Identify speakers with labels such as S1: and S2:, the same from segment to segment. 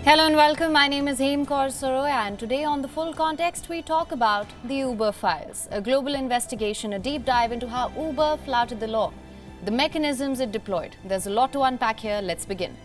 S1: Hello and welcome. My name is Hem Kaur Soroy, and today on The Full Context we talk about the Uber files, a global investigation, a deep dive into how Uber flouted the law, the mechanisms it deployed. There's a lot to unpack here. Let's begin.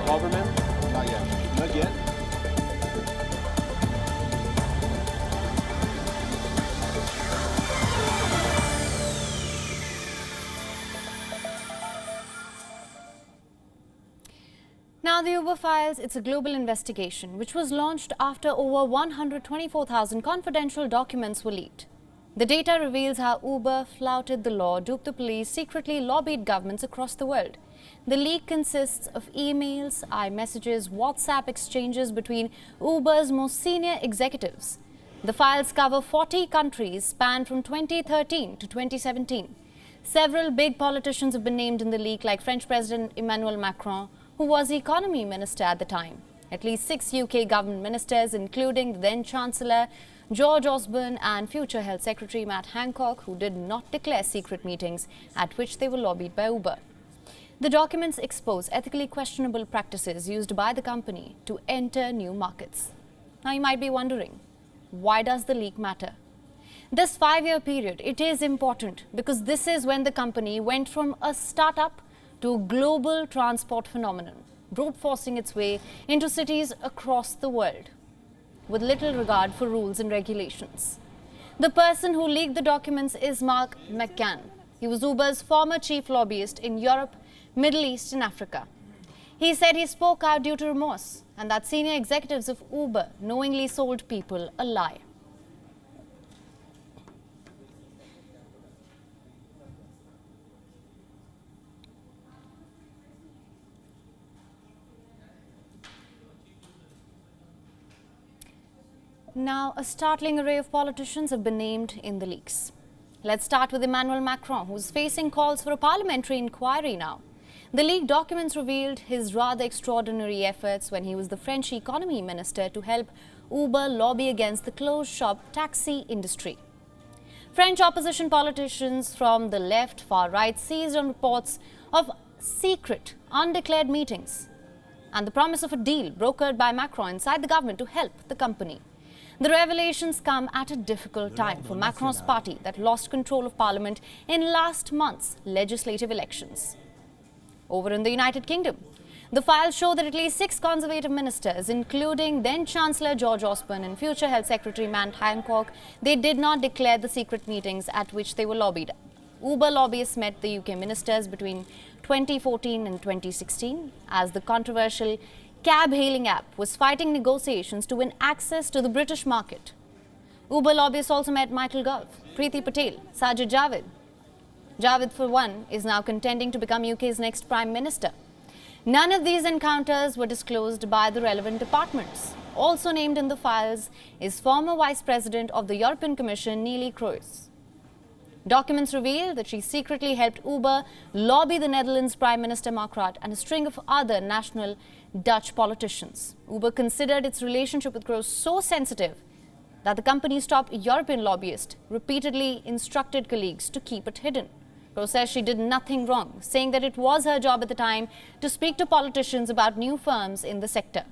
S2: Government? Not yet. Not yet.
S1: Now, the Uber files, it's a global investigation which was launched after over 124,000 confidential documents were leaked. The data reveals how Uber flouted the law, duped the police, secretly lobbied governments across the world. The leak consists of emails, iMessages, WhatsApp exchanges between Uber's most senior executives. The files cover 40 countries, span from 2013 to 2017. Several big politicians have been named in the leak, like French President Emmanuel Macron, who was the economy minister at the time. At least 6 UK government ministers, including the then Chancellor George Osborne and future Health Secretary Matt Hancock, who did not declare secret meetings at which they were lobbied by Uber. The documents expose ethically questionable practices used by the company to enter new markets. Now, you might be wondering, why does the leak matter? This 5-year period, it is important because this is when the company went from a startup to a global transport phenomenon, brute forcing its way into cities across the world, with little regard for rules and regulations. The person who leaked the documents is Emmanuel Macron. He was Uber's former chief lobbyist in Europe, Middle East and Africa. He said he spoke out due to remorse and that senior executives of Uber knowingly sold people a lie. Now, a startling array of politicians have been named in the leaks. Let's start with Emmanuel Macron, who's facing calls for a parliamentary inquiry now. The leaked documents revealed his rather extraordinary efforts when he was the French economy minister to help Uber lobby against the closed-shop taxi industry. French opposition politicians from the left, far right seized on reports of secret, undeclared meetings and the promise of a deal brokered by Macron inside the government to help the company. The revelations come at a difficult time for Macron's party that lost control of parliament in last month's legislative elections. Over in the United Kingdom, the files show that at least 6 conservative ministers, including then Chancellor George Osborne and future Health Secretary Matt Hancock, they did not declare the secret meetings at which they were lobbied. Uber lobbyists met the UK ministers between 2014 and 2016 as the controversial cab-hailing app was fighting negotiations to win access to the British market. Uber lobbyists also met Michael Gove, Preeti Patel, Sajid Javid. Javid, for one, is now contending to become UK's next Prime Minister. None of these encounters were disclosed by the relevant departments. Also named in the files is former Vice President of the European Commission, Neelie Kroes. Documents reveal that she secretly helped Uber lobby the Netherlands Prime Minister Mark Rutte and a string of other national Dutch politicians. Uber considered its relationship with Kroes so sensitive that the company's top European lobbyist repeatedly instructed colleagues to keep it hidden. Kroes says she did nothing wrong, saying that it was her job at the time to speak to politicians about new firms in the sector.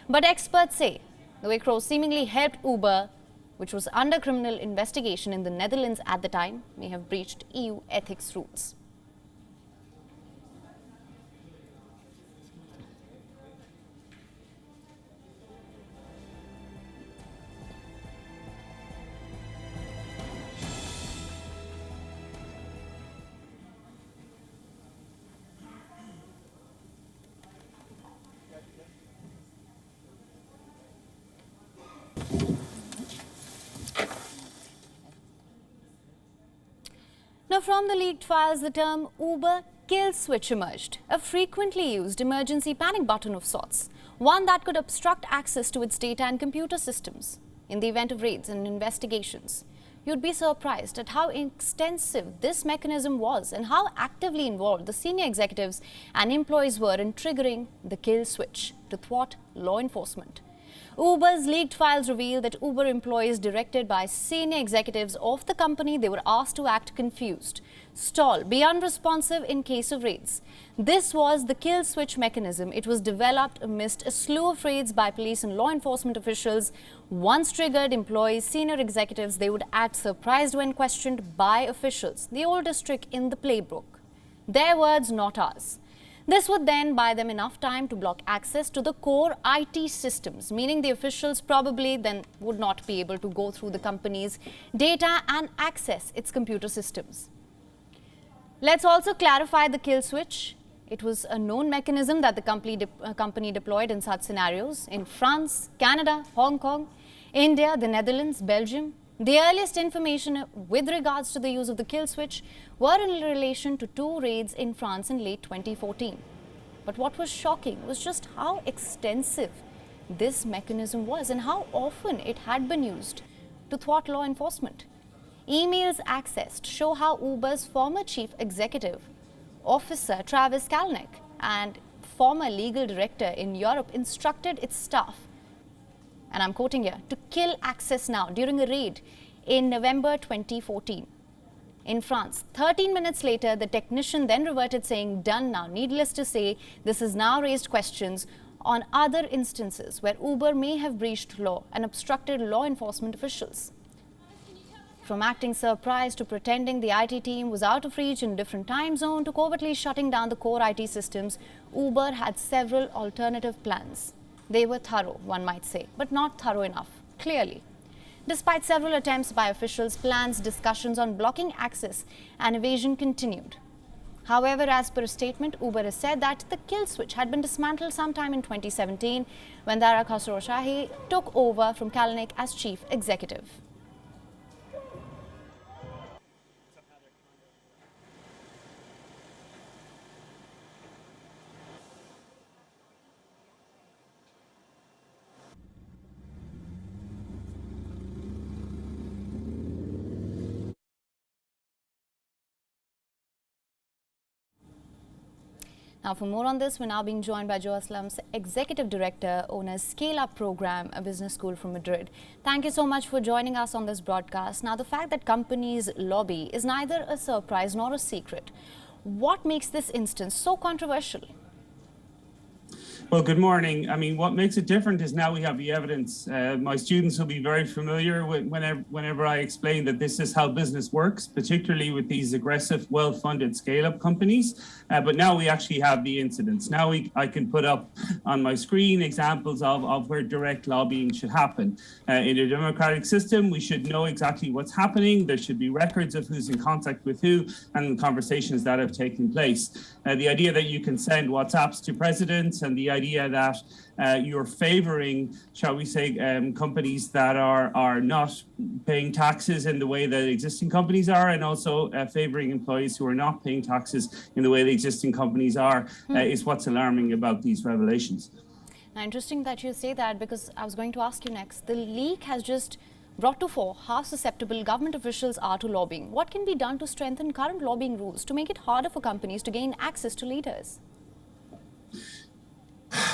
S1: But experts say the way Kroes seemingly helped Uber, which was under criminal investigation in the Netherlands at the time, may have breached EU ethics rules. Now, from the leaked files, the term Uber kill switch emerged, a frequently used emergency panic button of sorts, one that could obstruct access to its data and computer systems in the event of raids and investigations. You'd be surprised at how extensive this mechanism was and how actively involved the senior executives and employees were in triggering the kill switch to thwart law enforcement. Uber's leaked files reveal that Uber employees directed by senior executives of the company, they were asked to act confused, stall, be unresponsive in case of raids. This was the kill switch mechanism. It was developed amidst a slew of raids by police and law enforcement officials. Once triggered, employees, senior executives, they would act surprised when questioned by officials. The oldest trick in the playbook. Their words, not ours. This would then buy them enough time to block access to the core IT systems, meaning the officials probably then would not be able to go through the company's data and access its computer systems. Let's also clarify the kill switch. It was a known mechanism that the company deployed in such scenarios in France, Canada, Hong Kong, India, the Netherlands, Belgium. The earliest information with regards to the use of the kill switch were in relation to 2 raids in France in late 2014. But what was shocking was just how extensive this mechanism was and how often it had been used to thwart law enforcement. Emails accessed show how Uber's former chief executive officer Travis Kalanick and former legal director in Europe instructed its staff, and I'm quoting here, to kill access now during a raid in November 2014 in France. 13 minutes later, the technician then reverted saying, done now. Needless to say, this has now raised questions on other instances where Uber may have breached law and obstructed law enforcement officials. From acting surprised to pretending the IT team was out of reach in a different time zone to covertly shutting down the core IT systems, Uber had several alternative plans. They were thorough, one might say, but not thorough enough, clearly. Despite several attempts by officials, plans, discussions on blocking access and evasion continued. However, as per a statement, Uber has said that the kill switch had been dismantled sometime in 2017 when Dara Khosrowshahi took over from Kalanick as chief executive. Now, for more on this, we're now being joined by Joe Aslam's Executive Director, owner Scale Up Program, a business school from Madrid. Thank you so much for joining us on this broadcast. Now, the fact that companies lobby is neither a surprise nor a secret. What makes this instance so controversial?
S3: Well, good morning. I mean, what makes it different is now we have the evidence. My students will be very familiar with whenever I explain that this is how business works, particularly with these aggressive, well-funded scale-up companies. But now we actually have the incidents. Now I can put up on my screen examples of where direct lobbying should happen. In a democratic system, we should know exactly what's happening. There should be records of who's in contact with who and conversations that have taken place. The idea that you can send WhatsApps to presidents and the idea that you're favoring, shall we say, companies that are not paying taxes in the way that existing companies are, and also favoring employees who are not paying taxes in the way the existing companies are, is what's alarming about these revelations.
S1: Now, interesting that you say that, because I was going to ask you next. The leak has just brought to fore how susceptible government officials are to lobbying. What can be done to strengthen current lobbying rules to make it harder for companies to gain access to leaders?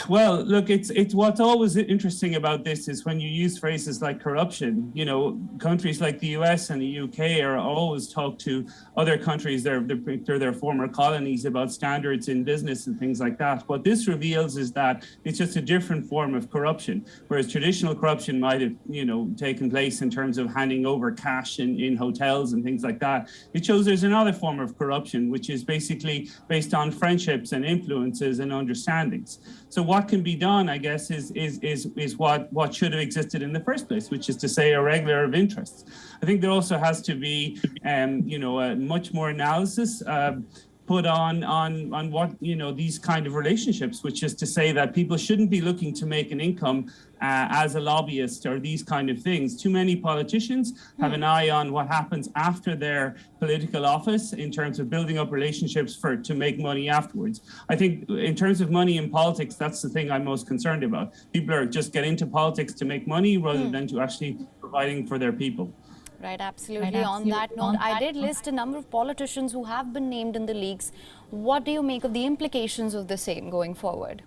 S3: Well, look, it's what's always interesting about this is when you use phrases like corruption. You know, countries like the US and the UK are always talk to other countries, they're their former colonies, about standards in business and things like that. What this reveals is that it's just a different form of corruption, whereas traditional corruption might have, you know, taken place in terms of handing over cash in hotels and things like that. It shows there's another form of corruption, which is basically based on friendships and influences and understandings. So what can be done, I guess, is what should have existed in the first place, which is to say a regulator of interests. I think there also has to be, you know, much more analysis put on what, you know, these kind of relationships, which is to say that people shouldn't be looking to make an income as a lobbyist or these kind of things. Too many politicians have an eye on what happens after their political office in terms of building up relationships to make money afterwards. I think in terms of money in politics, that's the thing I'm most concerned about. People are just get into politics to make money rather than to actually providing for their people.
S1: Right, absolutely. On that note, I did list a number of politicians who have been named in the leaks. What do you make of the implications of the same going forward?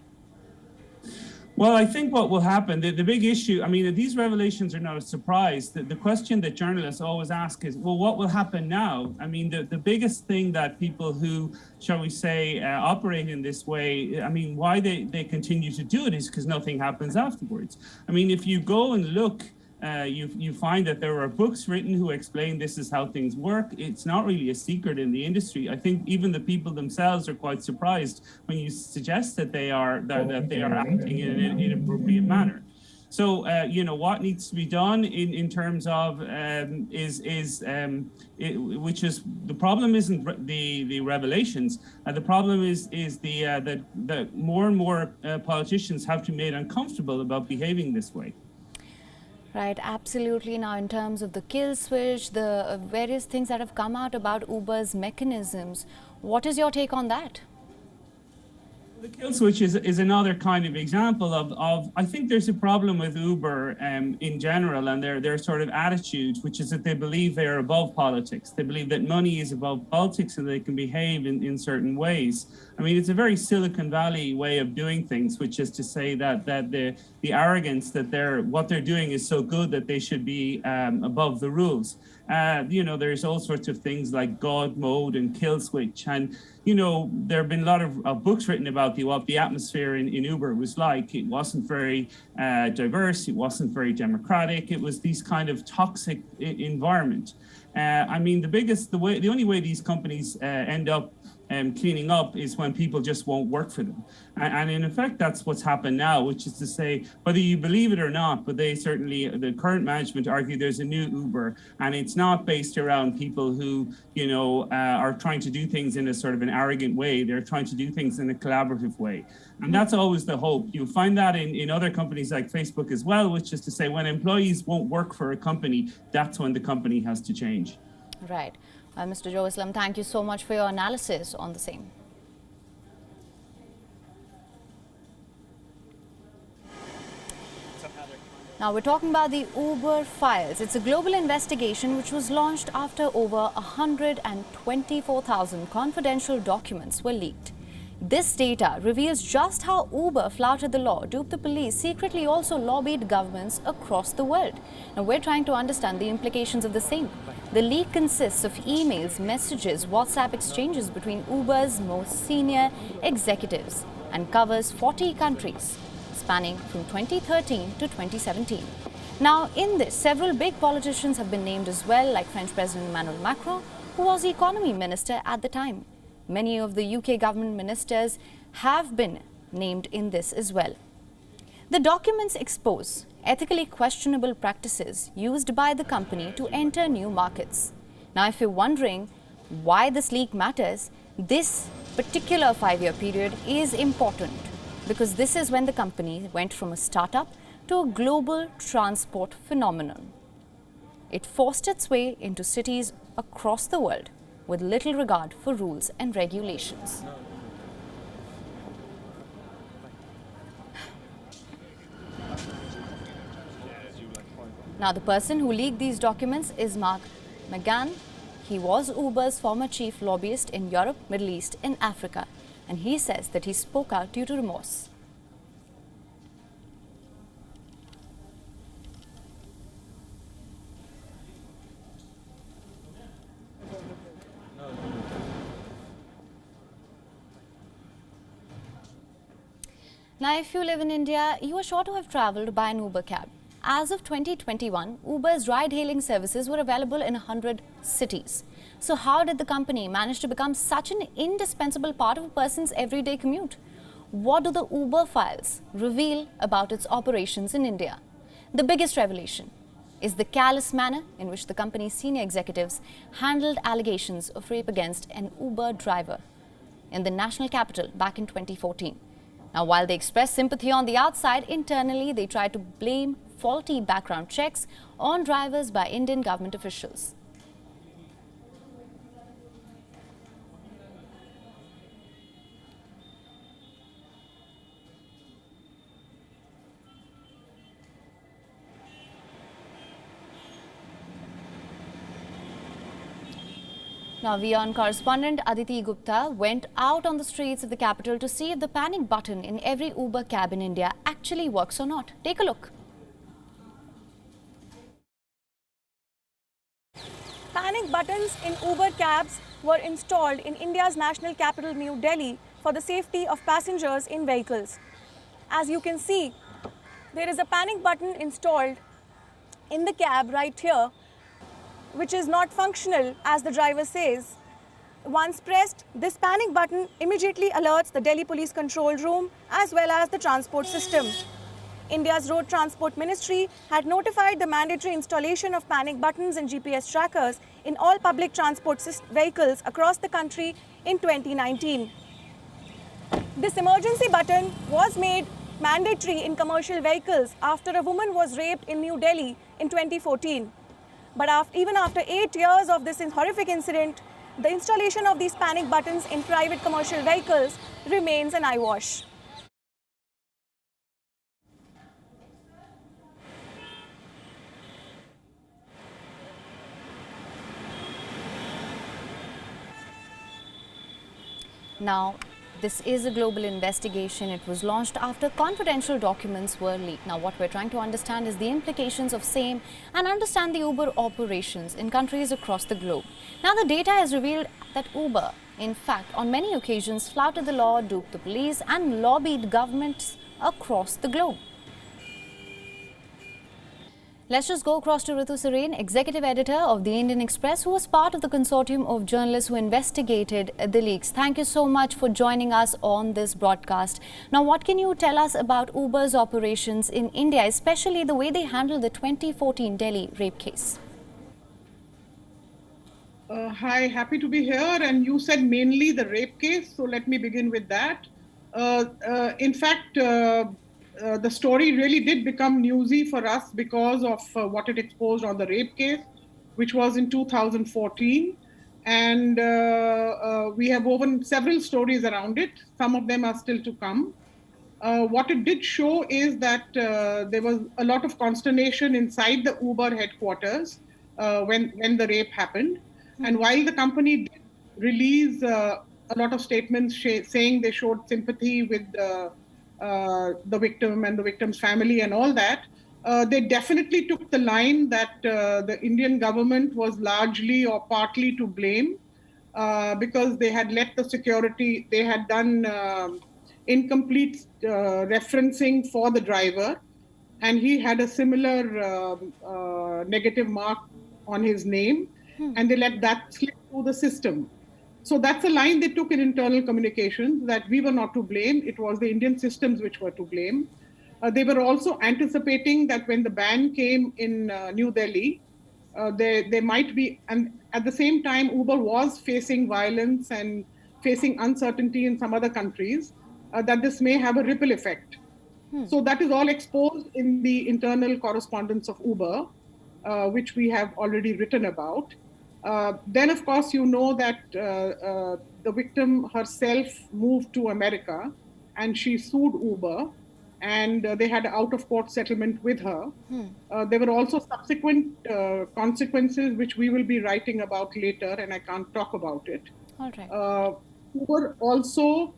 S3: Well, I think what will happen, the big issue, I mean, these revelations are not a surprise. The question that journalists always ask is, well, what will happen now? I mean, the biggest thing that people who, shall we say, operate in this way, I mean, why they continue to do it is because nothing happens afterwards. I mean, if you go and look, you find that there are books written who explain this is how things work. It's not really a secret in the industry. I think even the people themselves are quite surprised when you suggest that they are acting in an inappropriate manner. So, you know, what needs to be done in terms of which is the problem isn't the revelations. The problem is that more and more politicians have to be made uncomfortable about behaving this way.
S1: Right, absolutely. Now, in terms of the kill switch, the various things that have come out about Uber's mechanisms, what is your take on that?
S3: The kill switch is another kind of example of I think there's a problem with Uber in general and their sort of attitude, which is that they believe they are above politics. They believe that money is above politics and they can behave in certain ways. I mean, it's a very Silicon Valley way of doing things, which is to say that the arrogance that what they're doing is so good that they should be above the rules. You know, there's all sorts of things like God mode and kill switch. And, you know, there have been a lot of books written about what the atmosphere in Uber was like. It wasn't very diverse. It wasn't very democratic. It was this kind of toxic environment. I mean, the only way these companies end up cleaning up is when people just won't work for them. And in effect, that's what's happened now, which is to say, whether you believe it or not, but they certainly, the current management argue there's a new Uber, and it's not based around people who, you know, are trying to do things in a sort of an arrogant way. They're trying to do things in a collaborative way. And that's always the hope. You'll find that in other companies like Facebook as well, which is to say when employees won't work for a company, that's when the company has to change.
S1: Right. Mr. Joe Islam, thank you so much for your analysis on the same. Now we're talking about the Overfiles. It's a global investigation which was launched after over 124,000 confidential documents were leaked. This data reveals just how Uber flouted the law, duped the police, secretly also lobbied governments across the world. Now we're trying to understand the implications of the same. The leak consists of emails, messages, WhatsApp exchanges between Uber's most senior executives and covers 40 countries, spanning from 2013 to 2017. Now, in this, several big politicians have been named as well, like French President Emmanuel Macron, who was the economy minister at the time. Many of the UK government ministers have been named in this as well. The documents expose ethically questionable practices used by the company to enter new markets. Now, if you're wondering why this leak matters, this particular 5-year period is important because this is when the company went from a startup to a global transport phenomenon. It forced its way into cities across the world with little regard for rules and regulations. Now, the person who leaked these documents is Mark McGann. He was Uber's former chief lobbyist in Europe, Middle East, and Africa, and he says that he spoke out due to remorse. Now, if you live in India, you are sure to have travelled by an Uber cab. As of 2021, Uber's ride-hailing services were available in 100 cities. So how did the company manage to become such an indispensable part of a person's everyday commute? What do the Uber files reveal about its operations in India? The biggest revelation is the callous manner in which the company's senior executives handled allegations of rape against an Uber driver in the national capital back in 2014. Now, while they express sympathy on the outside, internally they try to blame faulty background checks on drivers by Indian government officials. Now, WION correspondent Aditi Gupta went out on the streets of the capital to see if the panic button in every Uber cab in India actually works or not. Take a look.
S4: Panic buttons in Uber cabs were installed in India's national capital, New Delhi, for the safety of passengers in vehicles. As you can see, there is a panic button installed in the cab right here, which is not functional, as the driver says. Once pressed, this panic button immediately alerts the Delhi Police Control Room as well as the transport system. India's Road Transport Ministry had notified the mandatory installation of panic buttons and GPS trackers in all public transport vehicles across the country in 2019. This emergency button was made mandatory in commercial vehicles after a woman was raped in New Delhi in 2014. But even after 8 years of this horrific incident, the installation of these panic buttons in private commercial vehicles remains an eyewash.
S1: Now, this is a global investigation. It was launched after confidential documents were leaked. Now, what we're trying to understand is the implications of same and understand the Uber operations in countries across the globe. Now, the data has revealed that Uber, in fact, on many occasions flouted the law, duped the police and lobbied governments across the globe. Let's just go across to Ritu Sareen, executive editor of the Indian Express, who was part of the consortium of journalists who investigated the leaks. Thank you so much for joining us on this broadcast. Now, what can you tell us about Uber's operations in India, especially the way they handled the 2014 Delhi rape case?
S5: Hi, happy to be here. And you said mainly the rape case, so let me begin with that. In fact, the story really did become newsy for us because of what it exposed on the rape case, which was in 2014. And we have woven several stories around it. Some of them are still to come. What it did show is that there was a lot of consternation inside the Uber headquarters when the rape happened. And while the company did release a lot of statements saying they showed sympathy with the victim and the victim's family and all that, they definitely took the line that the Indian government was largely or partly to blame because they had let the security, they had done incomplete referencing for the driver, and he had a similar negative mark on his name, and they let that slip through the system. So that's a line they took in internal communications, that we were not to blame. It was the Indian systems which were to blame. They were also anticipating that when the ban came in New Delhi, there might be, and at the same time, Uber was facing violence and facing uncertainty in some other countries, that this may have a ripple effect. So that is all exposed in the internal correspondence of Uber, which we have already written about. Then, of course, you know that the victim herself moved to America and she sued Uber, and they had an out-of-court settlement with her. There were also subsequent consequences, which we will be writing about later, and I can't talk about it.
S1: All right.
S5: Uber also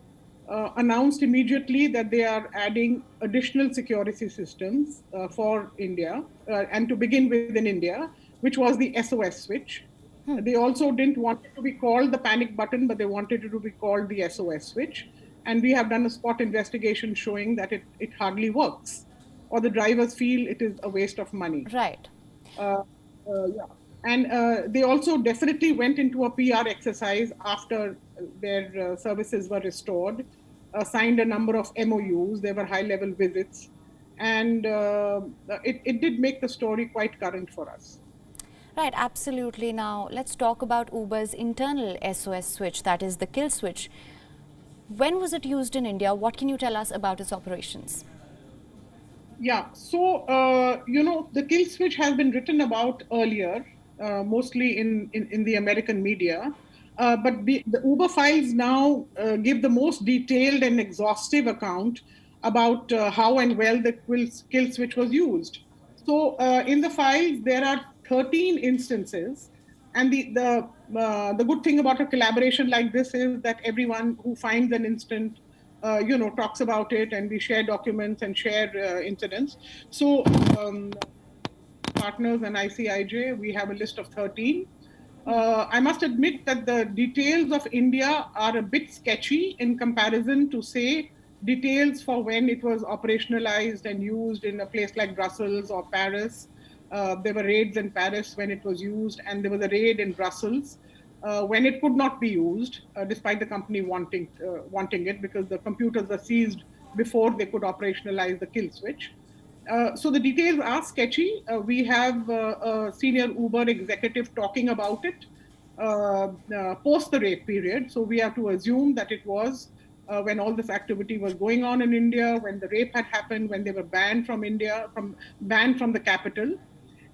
S5: announced immediately that they are adding additional security systems for India, and to begin with in India, which was the SOS switch. They also didn't want it to be called the panic button, but they wanted it to be called the SOS switch. And we have done a spot investigation showing that it hardly works, or the drivers feel it is a waste of money.
S1: Right.
S5: Yeah. And they also definitely went into a PR exercise after their services were restored, signed a number of MOUs, there were high-level visits, and it did make the story quite current for us.
S1: Right, absolutely. Now, let's talk about Uber's internal SOS switch, that is the kill switch. When was it used in India? What can you tell us about its operations?
S5: Yeah, so, the kill switch has been written about earlier, mostly in the American media. But the Uber files now give the most detailed and exhaustive account about how and well the kill switch was used. So in the files, there are 13 instances. And the good thing about a collaboration like this is that everyone who finds an instant talks about it, and we share documents and share incidents. So partners and ICIJ, we have a list of 13. I must admit that the details of India are a bit sketchy in comparison to, say, details for when it was operationalized and used in a place like Brussels or Paris. There were raids in Paris when it was used, and there was a raid in Brussels when it could not be used, despite the company wanting it, because the computers were seized before they could operationalize the kill switch. So the details are sketchy. We have a senior Uber executive talking about it post the rape period. So we have to assume that it was when all this activity was going on in India, when the rape had happened, when they were banned from India, banned from the capital.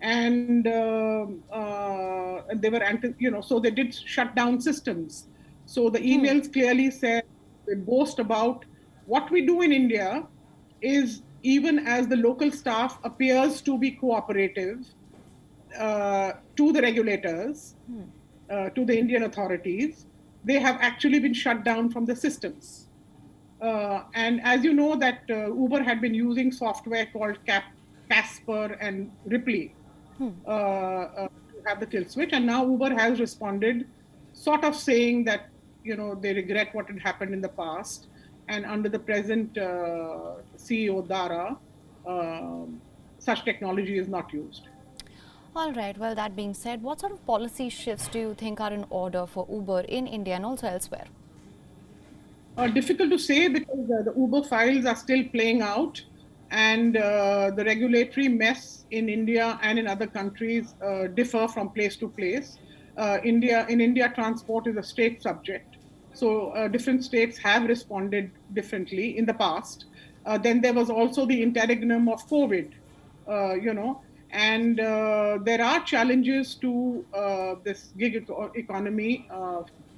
S5: And they were, so they did shut down systems. So the emails clearly said, they boast about what we do in India is, even as the local staff appears to be cooperative to the regulators, to the Indian authorities, they have actually been shut down from the systems. And as you know, that Uber had been using software called Casper and Ripley to have the kill switch. And now Uber has responded, sort of saying that, they regret what had happened in the past. And under the present CEO Dara, such technology is not used.
S1: All right. Well, that being said, what sort of policy shifts do you think are in order for Uber in India and also elsewhere?
S5: Difficult to say, because the Uber files are still playing out, and the regulatory mess in India and in other countries differ from place to place. In India, transport is a state subject. So different states have responded differently in the past. Then there was also the interregnum of COVID, and there are challenges to this gig economy,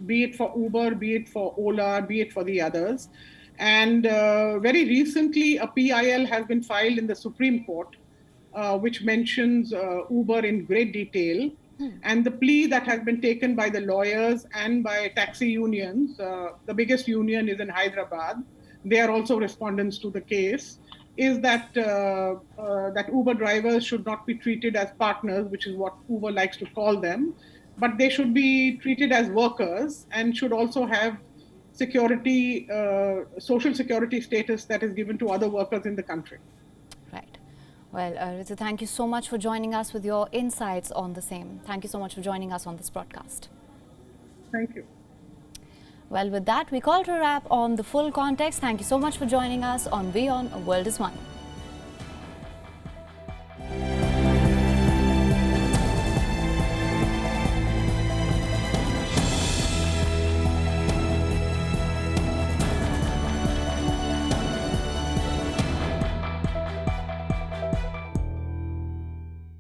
S5: be it for Uber, be it for Ola, be it for the others. And very recently, a PIL has been filed in the Supreme Court, which mentions Uber in great detail. And the plea that has been taken by the lawyers and by taxi unions, the biggest union is in Hyderabad, they are also respondents to the case, is that that Uber drivers should not be treated as partners, which is what Uber likes to call them, but they should be treated as workers and should also have security, social security status that is given to other workers in the country.
S1: Right. Well, Ritu, thank you so much for joining us with your insights on the same. Thank you so much for joining us on this broadcast.
S5: Thank you.
S1: Well, with that, we call it a wrap on The Full Context. Thank you so much for joining us on WION, A World is One.